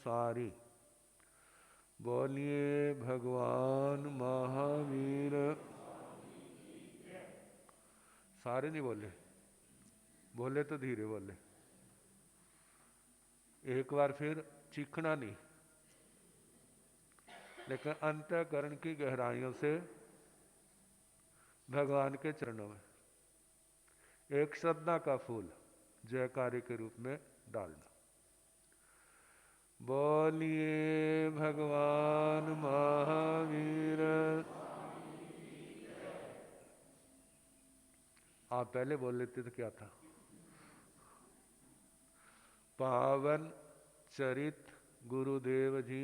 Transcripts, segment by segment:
सारी। बोलिए भगवान महावीर। सारे नहीं बोले, बोले तो धीरे बोले। एक बार फिर चीखना नहीं, लेकिन अंतःकरण की गहराइयों से भगवान के चरणों में एक श्रद्धा का फूल जयकारे के रूप में डालना। बोलिए भगवान महावीर। आप पहले बोल लेते तो क्या था। पावन चरित गुरुदेव जी,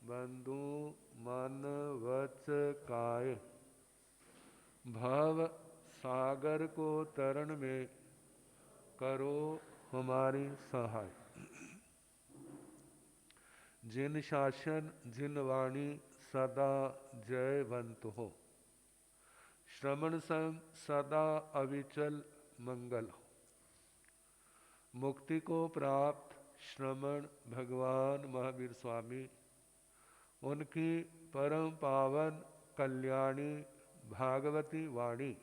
बंधु मन वच काय, भव सागर को तरण में करो हमारी सहाय। जिन शासन जिन वाणी सदा जयवंत हो, श्रवण संग सदा अविचल मंगल हो। मुक्ति को प्राप्त श्रमण भगवान महावीर स्वामी, उनकी परम पावन कल्याणी भागवती वाणी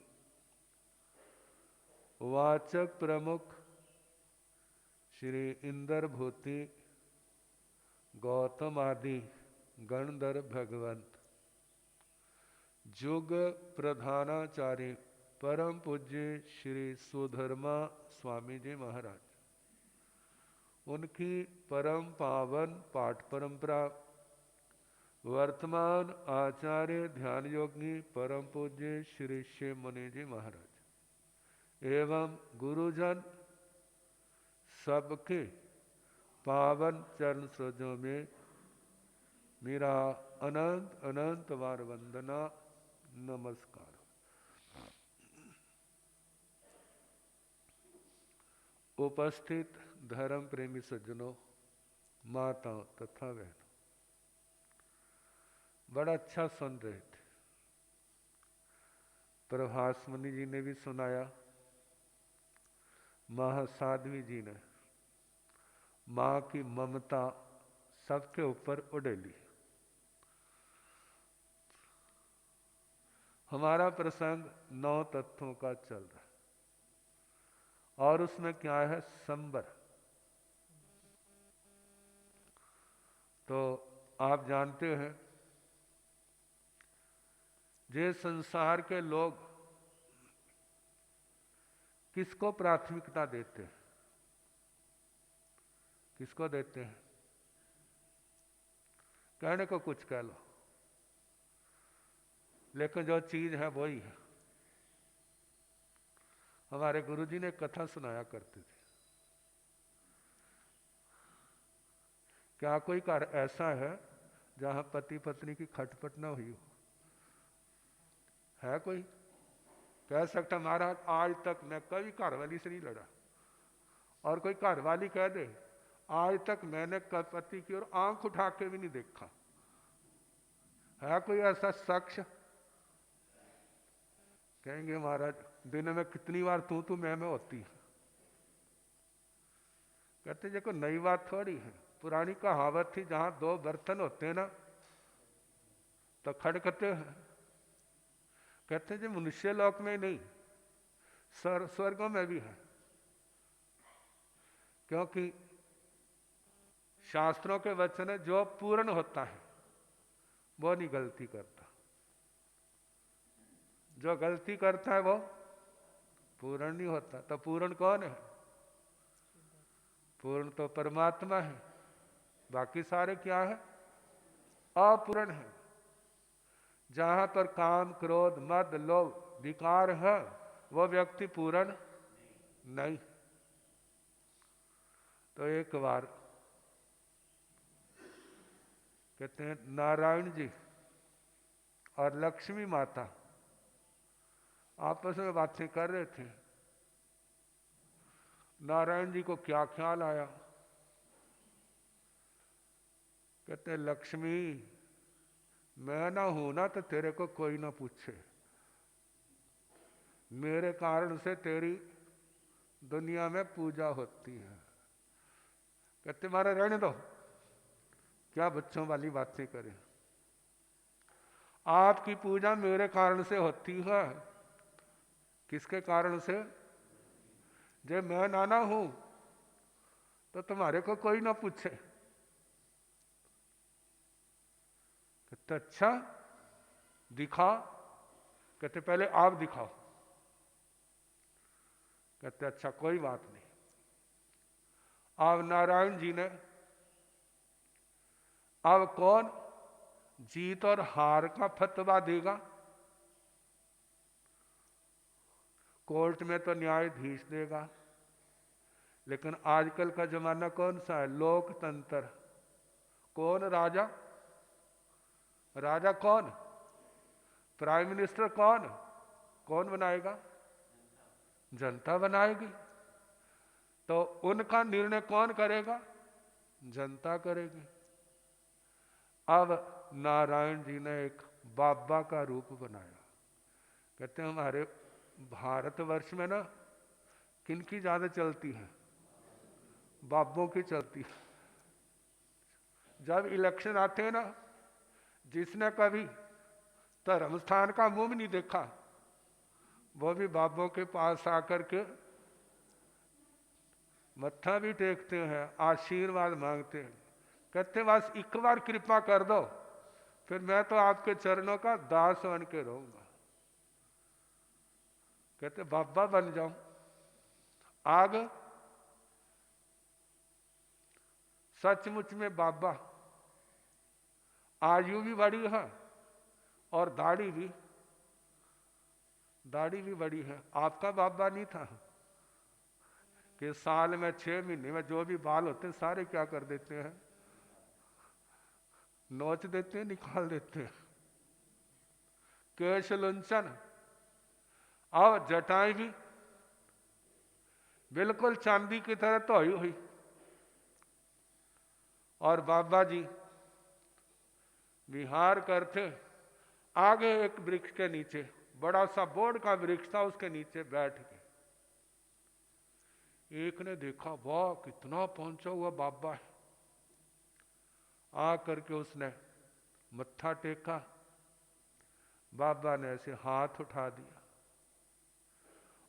वाचक प्रमुख श्री इंद्र भूति गौतम आदि गणधर भगवंत, जुग प्रधानाचार्य परम पूज्य श्री सुधर्मा स्वामी जी महाराज, उनकी परम पावन पाठ परंपरा वर्तमान आचार्य ध्यान योगी परम पूज्य श्री शिव मुनि जी महाराज एवं गुरुजन सबके पावन चरण सरोजों में मेरा अनंत अनंत बार वंदना नमस्कार। उपस्थित धर्म प्रेमी सज्जनों, माताओं तथा बहनों, बड़ा अच्छा सुन रहे थे। प्रभास मुनि जी ने भी सुनाया, महासाध्वी जी ने मां की ममता सबके ऊपर उड़ेली। हमारा प्रसंग 9 तत्वों का चल रहा है और उसमें क्या है, संबर। तो आप जानते हैं, जे संसार के लोग किसको प्राथमिकता देते हैं, किसको देते हैं? कहने को कुछ कह लो, लेकिन जो चीज है वही है। हमारे गुरुजी ने कथा सुनाया करते थे, क्या कोई घर ऐसा है जहां पति पत्नी की खटपट ना हुई हो? है कोई? कह सकता महाराज आज तक मैं कभी घरवाली से नहीं लड़ा, और कोई घरवाली कह दे आज तक मैंने पति की ओर आंख उठा के भी नहीं देखा। है कोई ऐसा शख्स? कहेंगे महाराज दिन में कितनी बार तू मैं होती। कहते देखो नई बात थोड़ी है, पुरानी कहावत थी, जहां 2 बर्तन होते हैं ना तो खड़कते हैं। कहते जो मनुष्य लोक में नहीं, स्वर्गों में भी है, क्योंकि शास्त्रों के वचन है जो पूर्ण होता है वो नहीं गलती करता, जो गलती करता है वो पूर्ण नहीं होता। तो पूर्ण कौन है? पूर्ण तो परमात्मा है, बाकी सारे क्या है? अपूर्ण है। जहां पर काम क्रोध मद लोभ विकार है वो व्यक्ति पूर्ण नहीं। तो एक बार कहते हैं नारायण जी और लक्ष्मी माता आपस में बातें कर रहे थे। नारायण जी को क्या ख्याल आया, कहते लक्ष्मी मैं ना हूं ना तो तेरे को कोई ना पूछे, मेरे कारण से तेरी दुनिया में पूजा होती है। कहते मारा रहने दो, क्या बच्चों वाली बातें करें। आपकी पूजा मेरे कारण से होती है। किसके कारण से? जब मैं नाना हूं तो तुम्हारे को कोई ना पूछे। कहते अच्छा दिखा। कहते पहले आप दिखाओ। कहते अच्छा कोई बात नहीं। अब नारायण जी ने, अब कौन जीत और हार का फतवा देगा? कोर्ट में तो न्यायाधीश देगा, लेकिन आजकल का जमाना कौन सा है? लोकतंत्र। कौन राजा? राजा कौन? प्राइम मिनिस्टर कौन? कौन बनाएगा? जनता बनाएगी। तो उनका निर्णय कौन करेगा? जनता करेगी। अब नारायण जी ने एक बाबा का रूप बनाया। कहते हैं हमारे भारतवर्ष में ना किनकी ज्यादा चलती है? बाबों की चलती है। जब इलेक्शन आते हैं ना, जिसने कभी धर्म स्थान का मुंह नहीं देखा वो भी बाबों के पास आकर के मत्था भी टेकते हैं, आशीर्वाद मांगते हैं। कहते बस एक बार कृपा कर दो, फिर मैं तो आपके चरणों का दास बन के रहूंगा। कहते बाबा बन जाऊं। आग सचमुच में बाबा, आयु भी बड़ी है और दाढ़ी भी बड़ी है। आपका बाबा नहीं था कि साल में 6 महीने में जो भी बाल होते हैं सारे क्या कर देते हैं? नोच देते हैं, निकाल देते हैं। केश लुंचन और जटाएं भी बिल्कुल चांदी की तरह धोई हुई। और बाबा जी विहार करते आगे एक वृक्ष के नीचे, बड़ा सा बोर्ड का वृक्ष था, उसके नीचे बैठ गए। एक ने देखा वाह कितना पहुंचा हुआ बाबा है। आ करके उसने मत्था टेका। बाबा ने ऐसे हाथ उठा दिया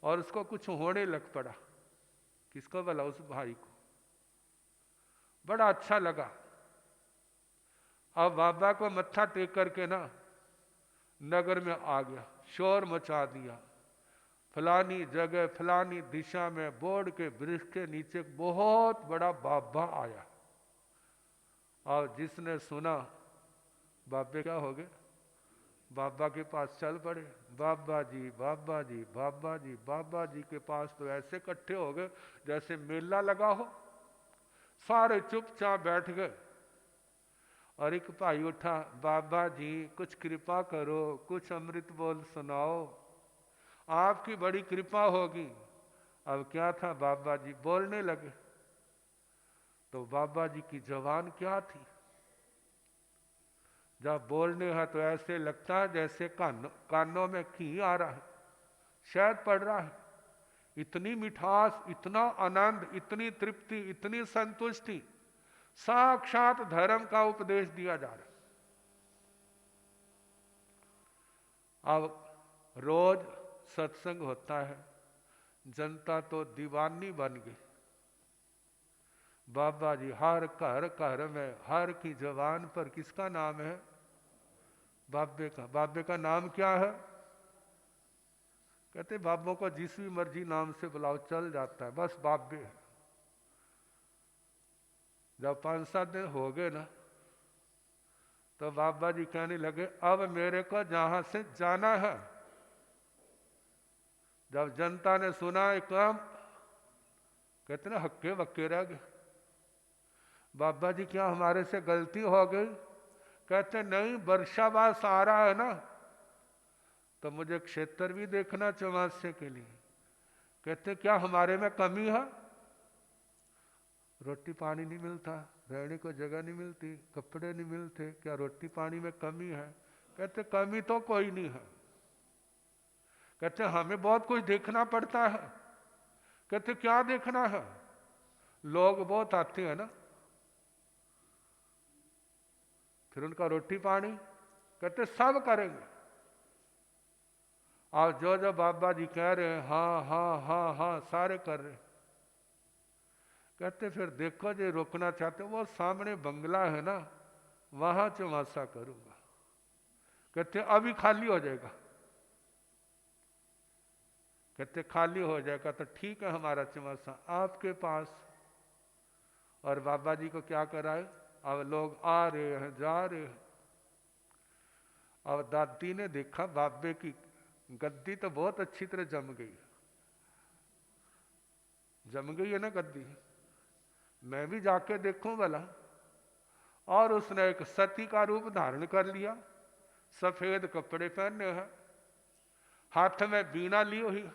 और उसको कुछ होने लग पड़ा। किसको? बोला उस भाई को। बड़ा अच्छा लगा। अब बाबा को मत्था टेक करके ना नगर में आ गया, शोर मचा दिया। फलानी जगह फलानी दिशा में बोर्ड के वृक्ष के नीचे बहुत बड़ा बाबा आया। और जिसने सुना बाबे क्या हो गए? बाबा के पास चल पड़े। बाबा जी बाबा जी बाबा जी बाबा जी के पास तो ऐसे इकट्ठे हो गए जैसे मेला लगा हो। सारे चुपचाप बैठ गए। और एक भाई उठा, बाबा जी कुछ कृपा करो, कुछ अमृत बोल सुनाओ, आपकी बड़ी कृपा होगी। अब क्या था, बाबा जी बोलने लगे। तो बाबा जी की जबान क्या थी, जब बोलने है तो ऐसे लगता है जैसे कानों में घी आ रहा है, शहद पड़ रहा है। इतनी मिठास, इतना आनंद, इतनी तृप्ति, इतनी संतुष्टि, साक्षात धर्म का उपदेश दिया जा रहा है। अब रोज सत्संग होता है, जनता तो दीवानी बन गई। बाबा जी हर घर घर में, हर की जबान पर किसका नाम है? बाबे का। बाबे का नाम क्या है? कहते बाबों को जिस भी मर्जी नाम से बुलाओ चल जाता है, बस बाबे है। जब 5-7 दिन हो गए ना, तो बाबा जी कहने लगे अब मेरे को जहां से जाना है। जब जनता ने सुना एक काम, कहते ना हक्के बक्के रह गए। बाबा जी क्या हमारे से गलती हो गई? कहते नहीं, वर्षावास आ रहा है ना, तो मुझे क्षेत्र भी देखना चौमासे के लिए। कहते क्या हमारे में कमी है? रोटी पानी नहीं मिलता, रहने को जगह नहीं मिलती, कपड़े नहीं मिलते, क्या रोटी पानी में कमी है? कहते कमी तो कोई नहीं है। कहते हमें बहुत कुछ देखना पड़ता है। कहते क्या देखना है? लोग बहुत आते हैं ना, फिर उनका रोटी पानी, कहते सब करेंगे। और जो जो बाबा जी कह रहे हैं हाँ हाँ हाँ हाँ सारे कर रहे। कहते फिर देखो जो रोकना चाहते वो सामने बंगला है ना, वहां चौमासा करूंगा। कहते अभी खाली हो जाएगा। कहते खाली हो जाएगा तो ठीक है, हमारा चौमासा आपके पास। और बाबा जी को क्या कराए, अब लोग आ रहे हैं जा रहे हैं। अब दादी ने देखा बाबे की गद्दी तो बहुत अच्छी तरह जम गई है ना गद्दी, मैं भी जाके देखूं भला। और उसने एक सती का रूप धारण कर लिया, सफेद कपड़े पहने हैं, हाथ में बीना ली हुई,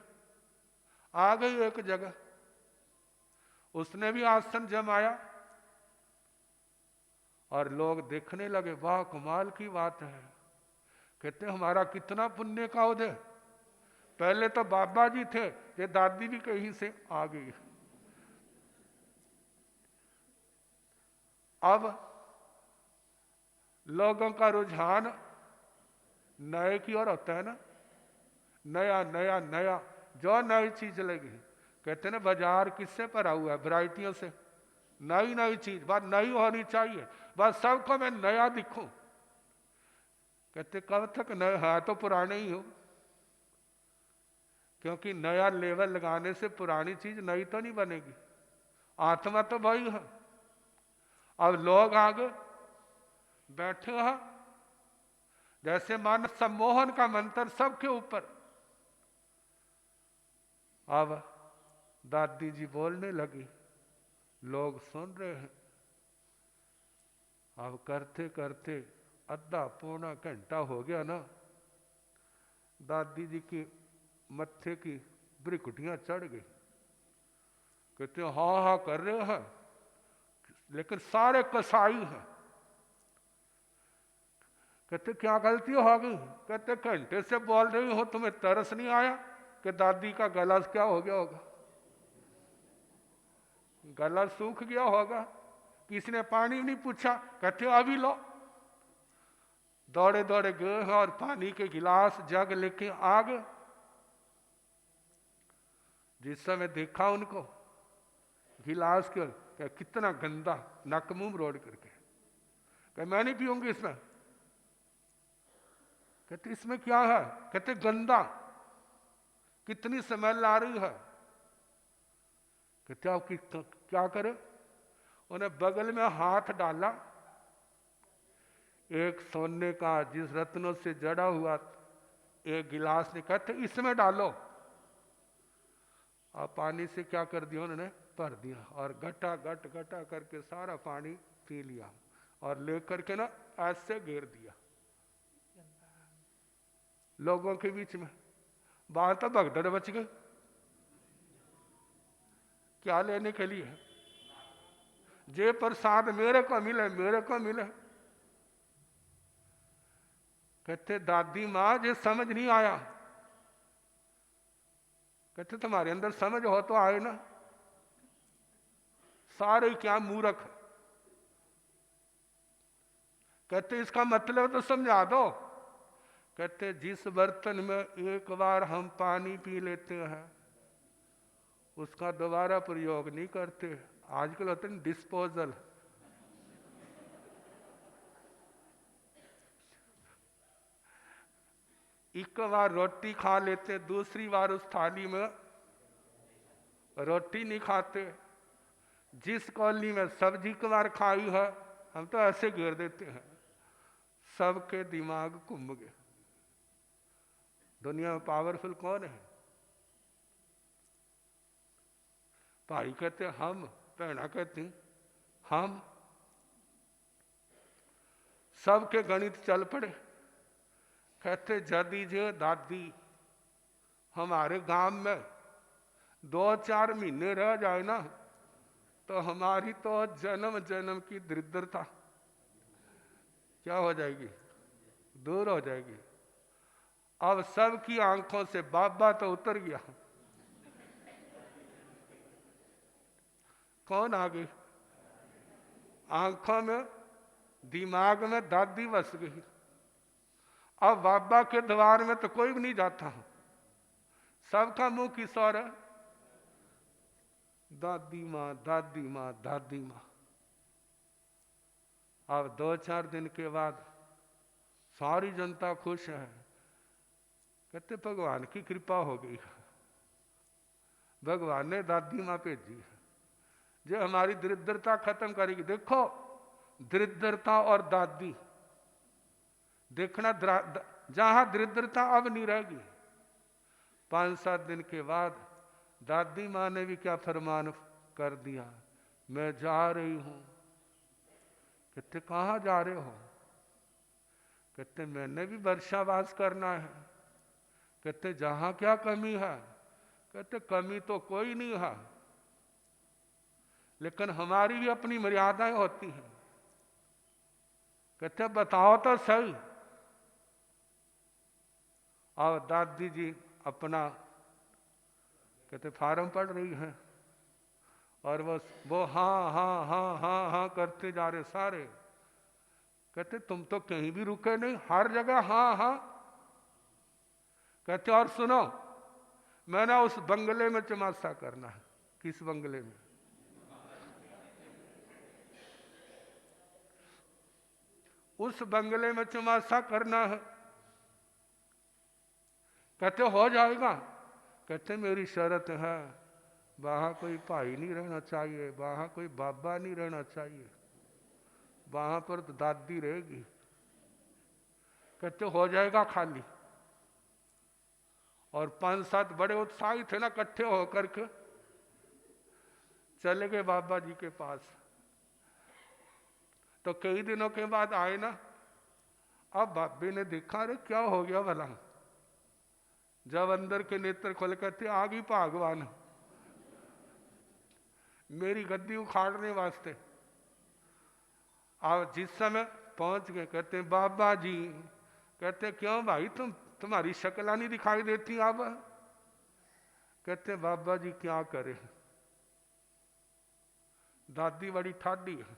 आ गई एक जगह। उसने भी आसन जमाया और लोग देखने लगे, वाह कमाल की बात है। कहते हमारा कितना पुण्य का उदय, पहले तो बाबा जी थे, ये दादी भी कहीं से आ गई। अब लोगों का रुझान नए की ओर होता है ना, नया नया नया, जो नई चीज लगी। कहते ना बाजार किससे भरा हुआ है, वैरायटियों से। नई नई चीज, बात नई होनी चाहिए, बस सबको मैं नया दिखूं। कहते कब तक नया है, तो पुराने ही हो। क्योंकि नया लेवल लगाने से पुरानी चीज नई तो नहीं बनेगी, आत्मा तो वही है। अब लोग आगे बैठे हैं, जैसे मान सम्मोहन का मंत्र सबके ऊपर। अब दादी जी बोलने लगी, लोग सुन रहे हैं। अब करते करते आधा पौना घंटा हो गया ना, दादी जी की मत्थे की ब्रिकुटियां चढ़ गई। कहते हाँ हाँ कर रहे हैं, लेकिन सारे कसाई हैं। कहते क्या गलती हो गई। कहते घंटे से बोल रही हो, तुम्हें तरस नहीं आया कि दादी का गला क्या हो गया होगा, गला सूख गया होगा, किसी ने पानी नहीं पूछा। कहते अभी लो। दौड़े दौड़े गए और पानी के गिलास जग लेके आ गए। जिस समय देखा उनको गिलास के, क्या कितना गंदा, नक मुंह रोड करके। कह मैं नहीं पीऊंगी इसमें। कहते इसमें क्या है। कहते गंदा, कितनी स्मेल आ रही है। कहते आप क्या करे। उन्हें बगल में हाथ डाला, एक सोने का जिस रत्नों से जड़ा हुआ एक गिलास ने, कहते इसमें डालो। और पानी से क्या कर दिया उन्होंने, भर दिया और घटा घट घटा करके सारा पानी पी लिया और लेकर के ना ऐसे घेर दिया लोगों के बीच में। बाहर तो भगदड़ बच गए, क्या लेने के लिए, जे प्रसाद मेरे को मिले मेरे को मिले। कहते दादी माँ जे समझ नहीं आया। कहते तुम्हारे अंदर समझ हो तो आए ना, सारे क्या मूर्ख। कहते इसका मतलब तो समझा दो। कहते जिस बर्तन में एक बार हम पानी पी लेते हैं उसका दोबारा प्रयोग नहीं करते। आजकल होते हैं डिस्पोजल। एक बार रोटी खा लेते, दूसरी बार उस थाली में रोटी नहीं खाते। जिस कॉलोनी में सब्जी की बार खाई है हम तो ऐसे घेर देते हैं। सबके दिमाग घूम गए। दुनिया में पावरफुल कौन है। भाई कहते हम, बहना कहती हम। सबके गणित चल पड़े। कहते जदी जे दादी हमारे गांव में 2-4 महीने रह जाए ना तो हमारी तो जन्म जन्म की दरिद्रता क्या हो जाएगी, दूर हो जाएगी। अब सबकी आंखों से बाबा तो उतर गया। कौन आ गई आंखों में दिमाग में दादी बस गई। अब बाबा के द्वार में तो कोई भी नहीं जाता, सबका मुंह किस और है? दादी माँ, दादी माँ, दादी माँ। अब 2-4 दिन के बाद सारी जनता खुश है, कहते भगवान की कृपा हो गई, भगवान ने दादी माँ भेजी है जो हमारी दरिद्रता खत्म करेगी। देखो दरिद्रता और दादी, देखना जहां दरिद्रता अब नहीं रहेगी। 5-7 दिन के बाद दादी माँ ने भी क्या फरमान कर दिया, मैं जा रही हूं। कहते कहाँ जा रहे हो? कहते मैंने भी वर्षावास करना है। कहते जहां क्या कमी है? कहते कमी तो कोई नहीं है, लेकिन हमारी भी अपनी मर्यादाएं होती हैं। कहते बताओ तो सही। और दादी जी अपना कहते फार्म पढ़ रही हैं और वो हाँ हाँ हाँ हाँ हाँ करते जा रहे सारे। कहते तुम तो कहीं भी रुके नहीं, हर जगह हाँ हाँ। कहते और सुनो, मैंने उस बंगले में चमासा करना है। किस बंगले में? उस बंगले में चमासा करना है। कहते हो जाएगा? कहते मेरी शर्त है, वहां कोई भाई नहीं रहना चाहिए, वहां कोई बाबा नहीं रहना चाहिए, वहां पर तो दादी रहेगी। कहते हो जाएगा खाली। और 5-7 बड़े उत्साही थे ना, इकट्ठे होकर के चले गए बाबा जी के पास। तो कई दिनों के बाद आए ना, अब बाबे ने देखा, अरे क्या हो गया भला? जब अंदर के नेत्र खोल कहते आ गई भगवान मेरी गद्दी उखाड़ने वास्ते। अब जिस समय पहुंच गए, कहते बाबा जी। कहते क्यों भाई, तुम्हारी शक्ल नहीं दिखाई देती अब? कहते बाबा जी क्या करे, दादी बड़ी ठाडी है।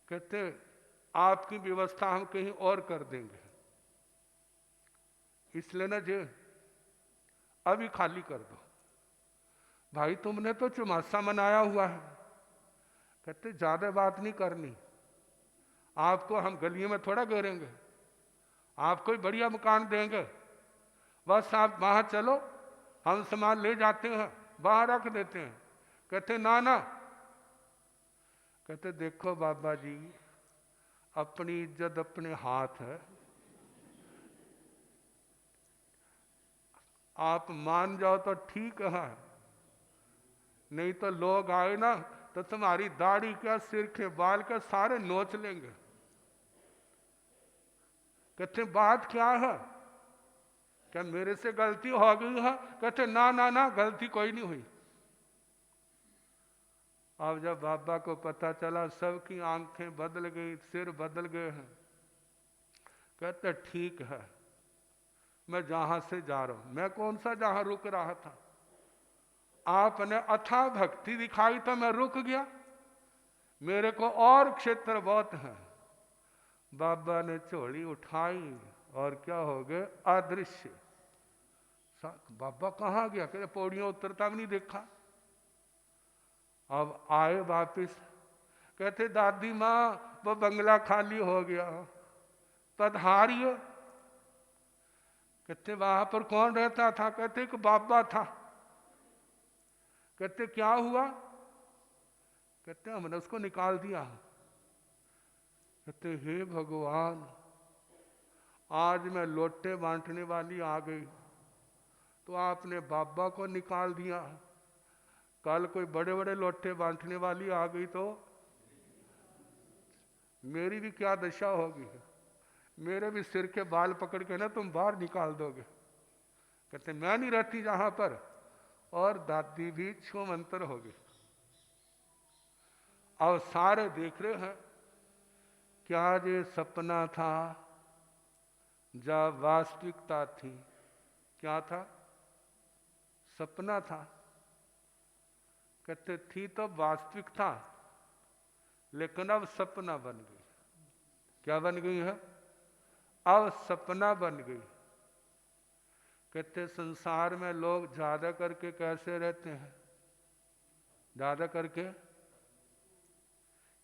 कहते आपकी व्यवस्था हम कहीं और कर देंगे, इसलिए ना जे अभी खाली कर दो। भाई तुमने तो चुमासा मनाया हुआ है। कहते ज्यादा बात नहीं करनी, आपको हम गलियों में थोड़ा घेरेंगे, आपको बढ़िया मकान देंगे, बस आप वहां चलो, हम सामान ले जाते हैं, वहां रख देते हैं। कहते ना ना। कहते देखो बाबा जी, अपनी इज्जत अपने हाथ है, आप मान जाओ तो ठीक है, नहीं तो लोग आए ना तो तुम्हारी दाढ़ी क्या, सिर के बाल का सारे नोच लेंगे। कहते बात क्या है? क्या मेरे से गलती हो गई है? कहते ना ना ना, गलती कोई नहीं हुई। अब जब बाबा को पता चला, सबकी आंखें बदल गई, सिर बदल गए हैं। कहते ठीक है, मैं जहां से जा रहा हूं। मैं कौन सा जहां रुक रहा था? आपने अथाह भक्ति दिखाई तो मैं रुक गया, मेरे को और क्षेत्र बहुत है। बाबा ने झोली उठाई और क्या हो गए, अदृश्य। बाबा कहाँ गया? कहते पौड़ियों उतरता भी नहीं देखा। अब आए वापिस, कहते दादी माँ वो बंगला खाली हो गया, पधारियो। कहते वहां पर कौन रहता था? कहते एक बाबा था। कहते क्या हुआ? कहते हमने उसको निकाल दिया। कहते हे भगवान, आज मैं लोटे बांटने वाली आ गई तो आपने बाबा को निकाल दिया, कल कोई बड़े बड़े लोटे बांटने वाली आ गई तो मेरी भी क्या दशा होगी, मेरे भी सिर के बाल पकड़ के ना तुम बाहर निकाल दोगे। कहते मैं नहीं रहती जहां पर, और दादी भी छूमंतर हो गई। और सारे देख रहे हैं क्या ये सपना था जब वास्तविकता थी? क्या था? सपना था। कहते थी तो वास्तविक था, लेकिन अब सपना बन गई। क्या बन गई है? अब सपना बन गई। कहते संसार में लोग ज्यादा करके कैसे रहते हैं? ज्यादा करके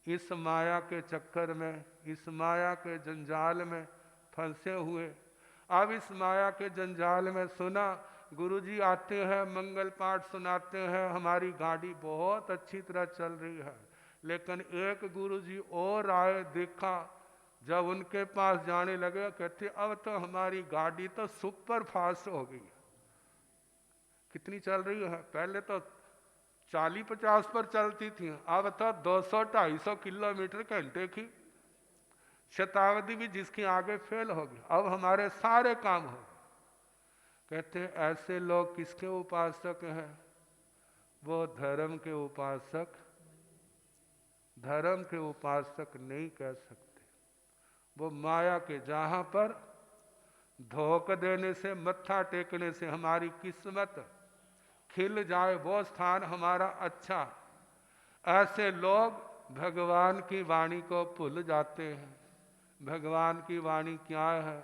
इस माया के चक्कर में, इस माया के जंजाल में फंसे हुए। अब इस माया के जंजाल में सुना गुरुजी आते हैं, मंगल पाठ सुनाते हैं, हमारी गाड़ी बहुत अच्छी तरह चल रही है। लेकिन एक गुरुजी और आए, देखा, जब उनके पास जाने लगे, कहते अब तो हमारी गाड़ी तो सुपर फास्ट हो गई। कितनी चल रही है? पहले तो 40-50 पर चलती थी, अब तो 200-250 किलोमीटर घंटे की शताब्दी भी जिसकी आगे फेल होगी। अब हमारे सारे काम हो। कहते ऐसे लोग किसके उपासक हैं? वो धर्म के उपासक, धर्म के उपासक नहीं कह सकते। वो माया के, जहां पर धोखा देने से, मत्था टेकने से हमारी किस्मत खिल जाए, वो स्थान हमारा अच्छा। ऐसे लोग भगवान की वाणी को भूल जाते हैं। भगवान की वाणी क्या है?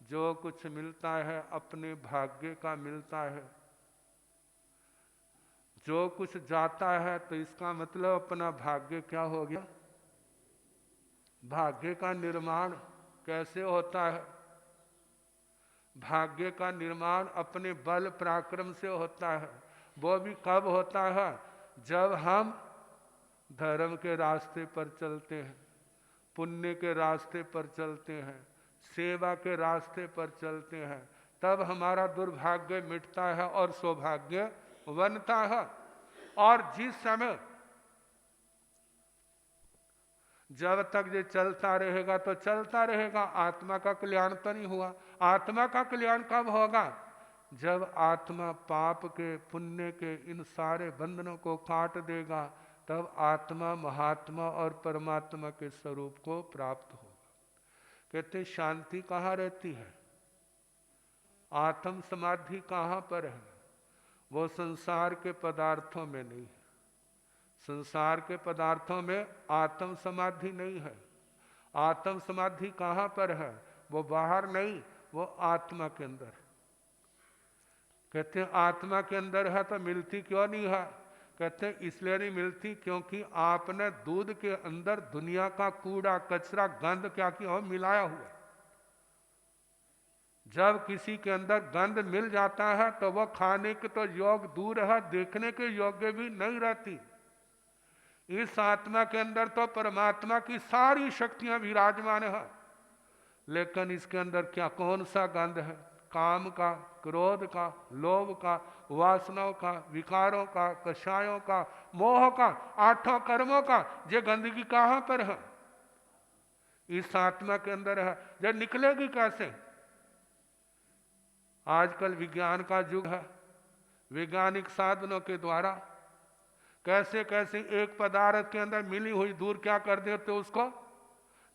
जो कुछ मिलता है अपने भाग्य का मिलता है। जो कुछ जाता है तो इसका मतलब अपना भाग्य क्या हो गया? भाग्य का निर्माण कैसे होता है? भाग्य का निर्माण अपने बल पराक्रम से होता है। वो भी कब होता है? जब हम धर्म के रास्ते पर चलते हैं, पुण्य के रास्ते पर चलते हैं, सेवा के रास्ते पर चलते हैं, तब हमारा दुर्भाग्य मिटता है और सौभाग्य बनता है। और जिस समय, जब तक ये चलता रहेगा तो चलता रहेगा, आत्मा का कल्याण तो नहीं हुआ। आत्मा का कल्याण कब होगा? जब आत्मा पाप के, पुण्य के इन सारे बंधनों को काट देगा, तब आत्मा महात्मा और परमात्मा के स्वरूप को प्राप्त होगा। कहते शांति कहाँ रहती है? आत्म समाधि कहाँ पर है? वो संसार के पदार्थों में नहीं है। संसार के पदार्थों में आत्म समाधि नहीं है। आत्म समाधि कहाँ पर है? वो बाहर नहीं, वो आत्मा के अंदर। कहते हैं आत्मा के अंदर है तो मिलती क्यों नहीं है? कहते हैं इसलिए नहीं मिलती क्योंकि आपने दूध के अंदर दुनिया का कूड़ा कचरा गंध क्या किया हो? मिलाया हुआ। जब किसी के अंदर गंध मिल जाता है तो वह खाने के तो योग दूर है, देखने के योग्य भी नहीं रहती। इस आत्मा के अंदर तो परमात्मा की सारी शक्तियां विराजमान है, लेकिन इसके अंदर क्या, कौन सा गंध है? काम का, क्रोध का, लोभ का, वासनाओं का, विकारों का, कषायों का, मोह का, आठों कर्मों का। ये गंदगी कहां पर है? इस आत्मा के अंदर है। ये निकलेगी कैसे? आजकल विज्ञान का युग है। वैज्ञानिक साधनों के द्वारा कैसे कैसे एक पदार्थ के अंदर मिली हुई दूर क्या कर देते उसको।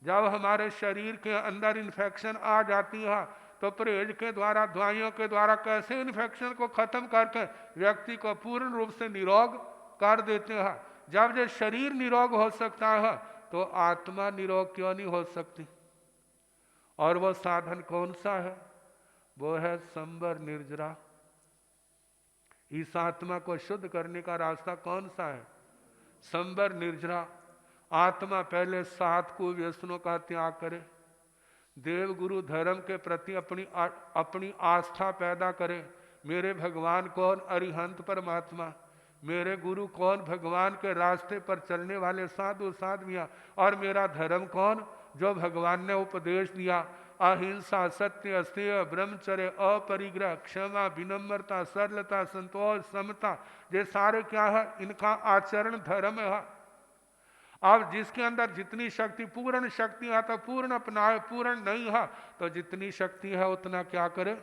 जब हमारे शरीर के अंदर इन्फेक्शन आ जाती है तो परहेज के द्वारा, दवाइयों के द्वारा कैसे इन्फेक्शन को खत्म करके व्यक्ति को पूर्ण रूप से निरोग कर देते हैं। जब ये शरीर निरोग हो सकता है तो आत्मा निरोग क्यों नहीं हो सकती? और वो साधन कौन सा है? वो है संवर निर्जरा। इस आत्मा को शुद्ध करने का रास्ता कौन सा है? संवर निर्जरा। आत्मा पहले 7 कुव्यसनों का त्याग करे, देव गुरु धर्म के प्रति अपनी आस्था पैदा करे। मेरे भगवान कौन? अरिहंत परमात्मा। मेरे गुरु कौन? भगवान के रास्ते पर चलने वाले साधु साध्वियाँ। और मेरा धर्म कौन? जो भगवान ने उपदेश दिया, अहिंसा, सत्य, अस्तेय, ब्रह्मचर्य, अपरिग्रह, क्षमा, विनम्रता, सरलता, संतोष, समता। ये सारे क्या है? इनका आचरण धर्म है। अब जिसके अंदर जितनी शक्ति, पूर्ण शक्ति है तो पूर्ण अपनाए, पूर्ण नहीं है तो जितनी शक्ति है उतना क्या करे?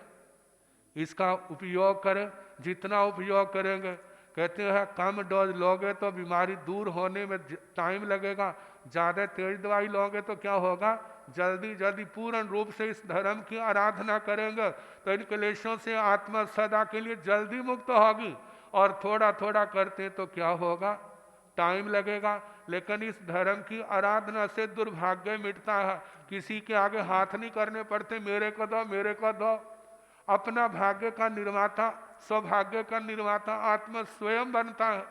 इसका उपयोग करें। जितना उपयोग करेंगे, कहते हैं कम डोज लोगे तो बीमारी दूर होने में टाइम लगेगा, ज्यादा तेज दवाई लोगे तो क्या होगा? जल्दी जल्दी पूर्ण रूप से इस धर्म की आराधना करेंगे तो इन क्लेशों से आत्मा सदा के लिए जल्दी मुक्त होगी। और थोड़ा थोड़ा करते तो क्या होगा? टाइम लगेगा, लेकिन इस धर्म की आराधना से दुर्भाग्य मिटता है। किसी के आगे हाथ नहीं करने पड़ते, मेरे को दो मेरे को दो। अपना भाग्य का निर्माता, सौभाग्य का निर्माता आत्मा स्वयं बनता है,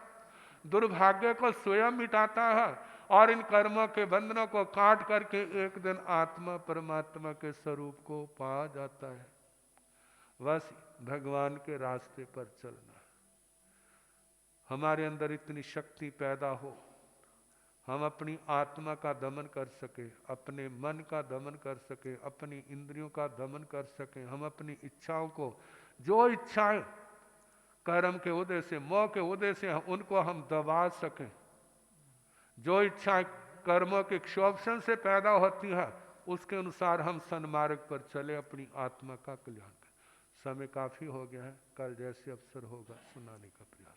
दुर्भाग्य को स्वयं मिटाता है और इन कर्मों के बंधनों को काट करके एक दिन आत्मा परमात्मा के स्वरूप को पा जाता है। बस भगवान के रास्ते पर चलना, हमारे अंदर इतनी शक्ति पैदा हो, हम अपनी आत्मा का दमन कर सके, अपने मन का दमन कर सके, अपनी इंद्रियों का दमन कर सके, हम अपनी इच्छाओं को, जो इच्छाएं कर्म के उदय से, मोह के उदय से, उनको हम दबा सकें। जो इच्छाएं कर्मों के क्षोभन से पैदा होती है, उसके अनुसार हम सन्मार्ग पर चले, अपनी आत्मा का कल्याण करें। समय काफी हो गया है, कल जैसे अवसर होगा सुनाने का प्रयास।